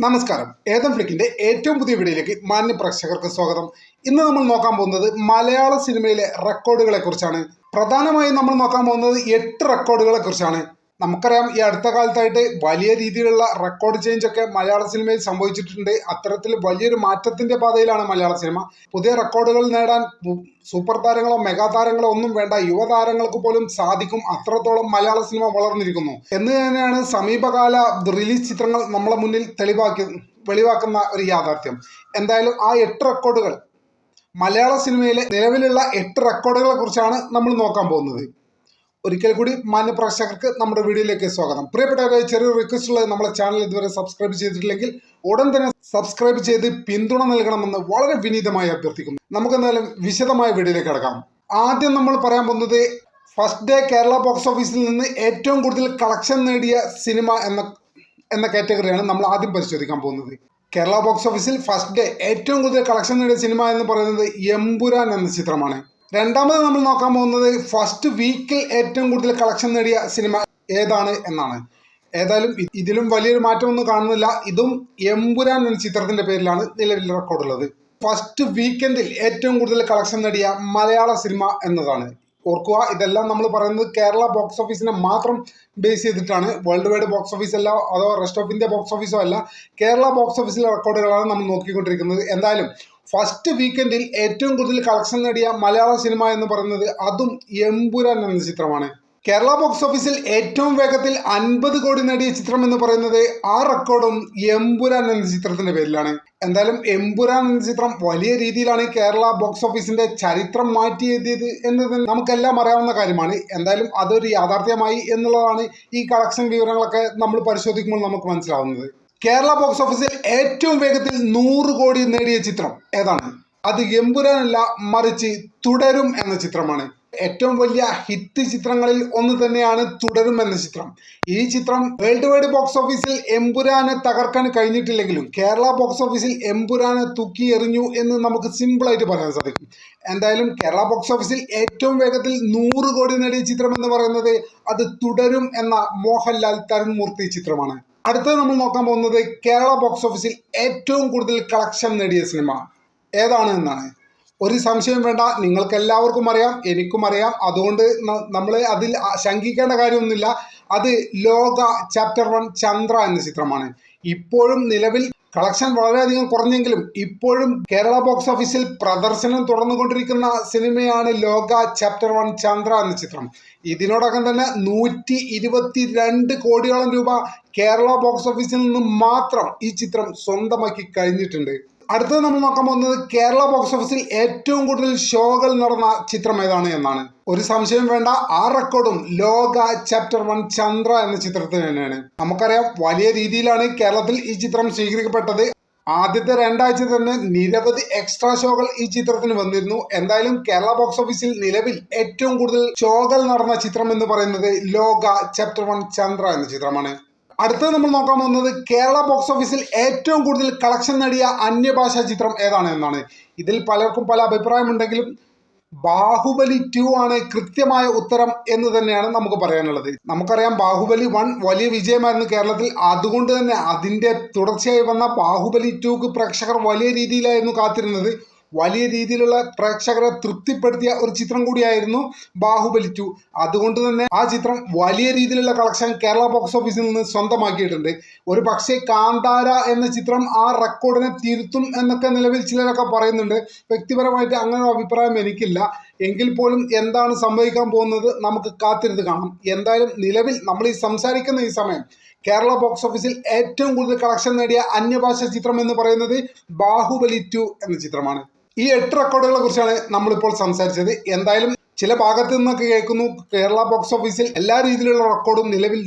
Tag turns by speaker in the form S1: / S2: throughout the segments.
S1: നമസ്കാരം. ഏതം ഫ്ലിക്കിന്റെ ഏറ്റവും പുതിയ വീഡിയോയിലേക്ക് മാന്യ പ്രേക്ഷകർക്ക് സ്വാഗതം. ഇന്ന് നമ്മൾ നോക്കാൻ പോകുന്നത് മലയാള സിനിമയിലെ റെക്കോർഡുകളെ കുറിച്ചാണ്. പ്രധാനമായും നമ്മൾ നോക്കാൻ പോകുന്നത് 8 റെക്കോർഡുകളെ കുറിച്ചാണ്. നമുക്കറിയാം, ഈ അടുത്ത കാലത്തായിട്ട് വലിയ രീതിയിലുള്ള റെക്കോർഡ് ചേഞ്ച് ഒക്കെ മലയാള സിനിമയിൽ സംഭവിച്ചിട്ടുണ്ട്. അത്തരത്തിൽ വലിയൊരു മാറ്റത്തിന്റെ പാതയിലാണ് മലയാള സിനിമ. പുതിയ റെക്കോർഡുകൾ നേടാൻ സൂപ്പർ താരങ്ങളോ മെഗാ താരങ്ങളോ ഒന്നും വേണ്ട, യുവതാരങ്ങൾക്ക് പോലും സാധിക്കും. അത്രത്തോളം മലയാള സിനിമ വളർന്നിരിക്കുന്നു എന്ന് തന്നെയാണ് സമീപകാല റിലീസ് ചിത്രങ്ങൾ നമ്മളെ മുന്നിൽ വെളിവാക്കുന്ന ഒരു യാഥാർത്ഥ്യം. എന്തായാലും ആ 8 റെക്കോർഡുകൾ, മലയാള സിനിമയിലെ നിലവിലുള്ള 8 റെക്കോർഡുകളെ കുറിച്ചാണ് നമ്മൾ നോക്കാൻ പോകുന്നത്. ഒരിക്കൽ കൂടി മാന്യ പ്രേക്ഷകർക്ക് നമ്മുടെ വീഡിയോയിലേക്ക് സ്വാഗതം. പ്രിയപ്പെട്ടവരെ, ചെറിയൊരു റിക്വസ്റ്റ് ഉള്ളത്, നമ്മളെ ചാനൽ ഇതുവരെ സബ്സ്ക്രൈബ് ചെയ്തിട്ടില്ലെങ്കിൽ ഉടൻ തന്നെ സബ്സ്ക്രൈബ് ചെയ്ത് പിന്തുണ നൽകണമെന്ന് വളരെ വിനീതമായി അഭ്യർത്ഥിക്കുന്നു. നമുക്ക് എന്തായാലും വിശദമായ വീഡിയോയിലേക്ക് കിടക്കാം. ആദ്യം നമ്മൾ പറയാൻ പോകുന്നത് ഫസ്റ്റ് ഡേ കേരള ബോക്സ് ഓഫീസിൽ നിന്ന് ഏറ്റവും കൂടുതൽ കളക്ഷൻ നേടിയ സിനിമ എന്ന കാറ്റഗറിയാണ് നമ്മൾ ആദ്യം പരിശോധിക്കാൻ പോകുന്നത്. കേരള ബോക്സ് ഓഫീസിൽ ഫസ്റ്റ് ഡേ ഏറ്റവും കൂടുതൽ കളക്ഷൻ നേടിയ സിനിമ എന്ന് പറയുന്നത് എമ്പുരാൻ എന്ന ചിത്രമാണ്. രണ്ടാമത് നമ്മൾ നോക്കാൻ പോകുന്നത് ഫസ്റ്റ് വീക്കിൽ ഏറ്റവും കൂടുതൽ കളക്ഷൻ നേടിയ സിനിമ ഏതാണ് എന്നാണ്. ഏതായാലും ഇതിലും വലിയൊരു മാറ്റമൊന്നും കാണുന്നില്ല. ഇതും എമ്പുരാൻ എന്ന ചിത്രത്തിന്റെ പേരിലാണ് നിലവിൽ റെക്കോർഡുള്ളത്. ഫസ്റ്റ് വീക്കെൻഡിൽ ഏറ്റവും കൂടുതൽ കളക്ഷൻ നേടിയ മലയാള സിനിമ എന്നതാണ്. ഓർക്കുക, ഇതെല്ലാം നമ്മൾ പറയുന്നത് കേരള ബോക്സ് ഓഫീസിനെ മാത്രം ബേസ് ചെയ്തിട്ടാണ്. വേൾഡ് വൈഡ് ബോക്സ് ഓഫീസ് അല്ല, അതോ റെസ്റ്റ് ഓഫ് ഇന്ത്യ ബോക്സ് ഓഫീസോ അല്ല, കേരള ബോക്സ് ഓഫീസിലെ റെക്കോർഡുകളാണ് നമ്മൾ നോക്കിക്കൊണ്ടിരിക്കുന്നത്. എന്തായാലും ഫസ്റ്റ് വീക്കെൻഡിൽ ഏറ്റവും കൂടുതൽ കളക്ഷൻ നേടിയ മലയാള സിനിമ എന്ന് പറയുന്നത് അതും എമ്പുരാൻ എന്ന ചിത്രമാണ്. കേരള ബോക്സ് ഓഫീസിൽ ഏറ്റവും വേഗത്തിൽ 50 കോടി നേടിയ ചിത്രം എന്ന് പറയുന്നത് ആ റെക്കോർഡും എമ്പുരാൻ എന്ന ചിത്രത്തിന്റെ പേരിലാണ്. എന്തായാലും എമ്പുരാൻ എന്ന ചിത്രം വലിയ രീതിയിലാണ് കേരള ബോക്സ് ഓഫീസിന്റെ ചരിത്രം മാറ്റി എഴുതിയത് എന്നത് നമുക്കെല്ലാം അറിയാവുന്ന കാര്യമാണ്. എന്തായാലും അതൊരു യാഥാർത്ഥ്യമായി എന്നുള്ളതാണ് ഈ കളക്ഷൻ വിവരങ്ങളൊക്കെ നമ്മൾ പരിശോധിക്കുമ്പോൾ നമുക്ക് മനസ്സിലാവുന്നത്. കേരള ബോക്സ് ഓഫീസിൽ ഏറ്റവും വേഗത്തിൽ 100 കോടി നേടിയ ചിത്രം ഏതാണ്? അത് എമ്പുരാനല്ല, മറിച്ച് തുടരും എന്ന ചിത്രമാണ്. ഏറ്റവും വലിയ ഹിറ്റ് ചിത്രങ്ങളിൽ ഒന്ന് തന്നെയാണ് തുടരും എന്ന ചിത്രം. ഈ ചിത്രം വേൾഡ് വൈഡ് ബോക്സ് ഓഫീസിൽ എമ്പുരാനെ തകർക്കാൻ കഴിഞ്ഞിട്ടില്ലെങ്കിലും കേരള ബോക്സ് ഓഫീസിൽ എമ്പുരാനെ തൂക്കി എറിഞ്ഞു എന്ന് നമുക്ക് സിമ്പിളായിട്ട് പറയാൻ സാധിക്കും. എന്തായാലും കേരള ബോക്സ് ഓഫീസിൽ ഏറ്റവും വേഗത്തിൽ 100 കോടി നേടിയ ചിത്രം എന്ന് പറയുന്നത് അത് തുടരും എന്ന മോഹൻലാൽ തരുൺമൂർത്തി ചിത്രമാണ്. അടുത്തത് നമ്മൾ നോക്കാൻ പോകുന്നത് കേരള ബോക്സ് ഓഫീസിൽ ഏറ്റവും കൂടുതൽ കളക്ഷൻ നേടിയ സിനിമ ഏതാണ് എന്നാണ്. ഒരു സംശയം വേണ്ട, നിങ്ങൾക്ക് എല്ലാവർക്കും അറിയാം, എനിക്കും അറിയാം. അതുകൊണ്ട് നമ്മൾ അതിൽ ശങ്കിക്കേണ്ട കാര്യമൊന്നുമില്ല. അത് ലോക ചാപ്റ്റർ 1 ചന്ദ്ര എന്ന ചിത്രമാണ്. ഇപ്പോഴും നിലവിൽ കളക്ഷൻ വളരെയധികം കുറഞ്ഞെങ്കിലും ഇപ്പോഴും കേരള ബോക്സ് ഓഫീസിൽ പ്രദർശനം തുടർന്നുകൊണ്ടിരിക്കുന്ന സിനിമയാണ് ലോക ചാപ്റ്റർ 1 ചന്ദ്ര എന്ന ചിത്രം. ഇതിനോടകം തന്നെ 122 കോടിയോളം രൂപ കേരള ബോക്സ് ഓഫീസിൽ നിന്ന് മാത്രം ഈ ചിത്രം സ്വന്തമാക്കി കഴിഞ്ഞിട്ടുണ്ട്. അടുത്തത് നമ്മൾ നോക്കാൻ പോകുന്നത് കേരള ബോക്സ് ഓഫീസിൽ ഏറ്റവും കൂടുതൽ ഷോകൾ നടന്ന ചിത്രം ഏതാണ് എന്നാണ്. ഒരു സംശയം വേണ്ട, ആ റെക്കോർഡും ലോക ചാപ്റ്റർ 1 ചന്ദ്ര എന്ന ചിത്രത്തിന് തന്നെയാണ്. നമുക്കറിയാം, വലിയ രീതിയിലാണ് കേരളത്തിൽ ഈ ചിത്രം സ്വീകരിക്കപ്പെട്ടത്. ആദ്യത്തെ 2 ആഴ്ച തന്നെ നിരവധി എക്സ്ട്രാ ഷോകൾ ഈ ചിത്രത്തിന് വന്നിരുന്നു. എന്തായാലും കേരള ബോക്സ് ഓഫീസിൽ നിലവിൽ ഏറ്റവും കൂടുതൽ ഷോകൾ നടന്ന ചിത്രം എന്ന് പറയുന്നത് ലോക ചാപ്റ്റർ 1 ചന്ദ്ര എന്ന ചിത്രമാണ്. അടുത്തത് നമ്മൾ നോക്കാൻ പോകുന്നത് കേരള ബോക്സ് ഓഫീസിൽ ഏറ്റവും കൂടുതൽ കളക്ഷൻ നേടിയ അന്യഭാഷാ ചിത്രം ഏതാണ് എന്നാണ്. ഇതിൽ പലർക്കും പല അഭിപ്രായമുണ്ടെങ്കിലും ബാഹുബലി 2 ആണ് കൃത്യമായ ഉത്തരം എന്ന് തന്നെയാണ് നമുക്ക് പറയാനുള്ളത്. നമുക്കറിയാം, ബാഹുബലി 1 വലിയ വിജയമായിരുന്നു കേരളത്തിൽ. അതുകൊണ്ട് തന്നെ അതിൻ്റെ തുടർച്ചയായി വന്ന ബാഹുബലി 2ക്ക് പ്രേക്ഷകർ വലിയ രീതിയിലായിരുന്നു കാത്തിരുന്നത്. വലിയ രീതിയിലുള്ള പ്രേക്ഷകരെ തൃപ്തിപ്പെടുത്തിയ ഒരു ചിത്രം കൂടിയായിരുന്നു ബാഹുബലി 2. അതുകൊണ്ട് തന്നെ ആ ചിത്രം വലിയ രീതിയിലുള്ള കളക്ഷൻ കേരള ബോക്സ് ഓഫീസിൽ നിന്ന് സ്വന്തമാക്കിയിട്ടുണ്ട്. ഒരു പക്ഷേ കാന്താര എന്ന ചിത്രം ആ റെക്കോർഡിനെ തിരുത്തും എന്നൊക്കെ നിലവിൽ ചിലരൊക്കെ പറയുന്നുണ്ട്. വ്യക്തിപരമായിട്ട് അങ്ങനെ ഒരു അഭിപ്രായം എനിക്കില്ല. എങ്കിൽ പോലും എന്താണ് സംഭവിക്കാൻ പോകുന്നത് നമുക്ക് കാത്തിരുന്ന് കാണാം. എന്തായാലും നിലവിൽ നമ്മൾ ഈ സംസാരിക്കുന്ന ഈ സമയം കേരള ബോക്സ് ഓഫീസിൽ ഏറ്റവും കൂടുതൽ കളക്ഷൻ നേടിയ അന്യഭാഷാ ചിത്രം എന്ന് പറയുന്നത് ബാഹുബലി 2 എന്ന ചിത്രമാണ്. ഈ 8 റെക്കോർഡുകളെ കുറിച്ചാണ് നമ്മളിപ്പോൾ സംസാരിച്ചത്. എന്തായാലും ചില ഭാഗത്തു നിന്നൊക്കെ കേൾക്കുന്നു കേരള ബോക്സ് ഓഫീസിൽ എല്ലാ രീതിയിലുള്ള റെക്കോർഡും നിലവിൽ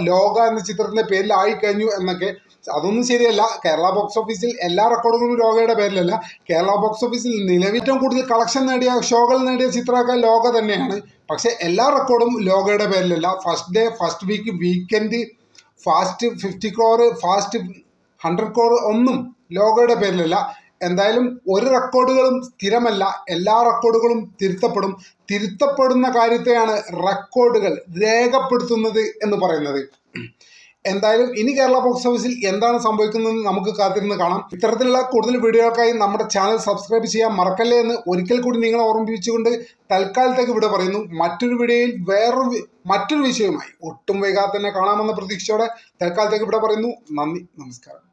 S1: ലോക എന്ന ചിത്രത്തിന്റെ പേരിൽ ആയിക്കഴിഞ്ഞു എന്നൊക്കെ. അതൊന്നും ശരിയല്ല. കേരള ബോക്സ് ഓഫീസിൽ എല്ലാ റെക്കോർഡുകളും ലോകയുടെ പേരിലല്ല. കേരള ബോക്സ് ഓഫീസിൽ നിലവിൽ ഏറ്റവും കൂടുതൽ കളക്ഷൻ നേടിയ ഷോകൾ നേടിയ ചിത്രമൊക്കെ ലോക തന്നെയാണ്. പക്ഷെ എല്ലാ റെക്കോർഡും ലോകയുടെ പേരിലല്ല. First day, first week, weekend, fast 50 crore, fast 100 crore ഒന്നും ലോകയുടെ പേരിലല്ല. എന്തായാലും ഒരു റെക്കോർഡുകളും സ്ഥിരമല്ല. എല്ലാ റെക്കോർഡുകളും തിരുത്തപ്പെടും. തിരുത്തപ്പെടുന്ന കാര്യത്തെയാണ് റെക്കോർഡുകൾ രേഖപ്പെടുത്തുന്നത് എന്ന് പറയുന്നത്. എന്തായാലും ഇനി കേരള ബോക്സ് ഓഫീസിൽ എന്താണ് സംഭവിക്കുന്നതെന്ന് നമുക്ക് കാത്തിരുന്ന് കാണാം. ഇത്തരത്തിലുള്ള കൂടുതൽ വീഡിയോകൾക്കായി നമ്മുടെ ചാനൽ സബ്സ്ക്രൈബ് ചെയ്യാൻ മറക്കല്ലേ എന്ന് ഒരിക്കൽ കൂടി നിങ്ങളെ ഓർമ്മിപ്പിച്ചുകൊണ്ട് തൽക്കാലത്തേക്ക് ഇവിടെ പറയുന്നു. മറ്റൊരു വീഡിയോയിൽ മറ്റൊരു വിഷയവുമായി ഒട്ടും വൈകാതെ തന്നെ കാണാമെന്ന പ്രതീക്ഷയോടെ തൽക്കാലത്തേക്ക് ഇവിടെ പറയുന്നു. നന്ദി, നമസ്കാരം.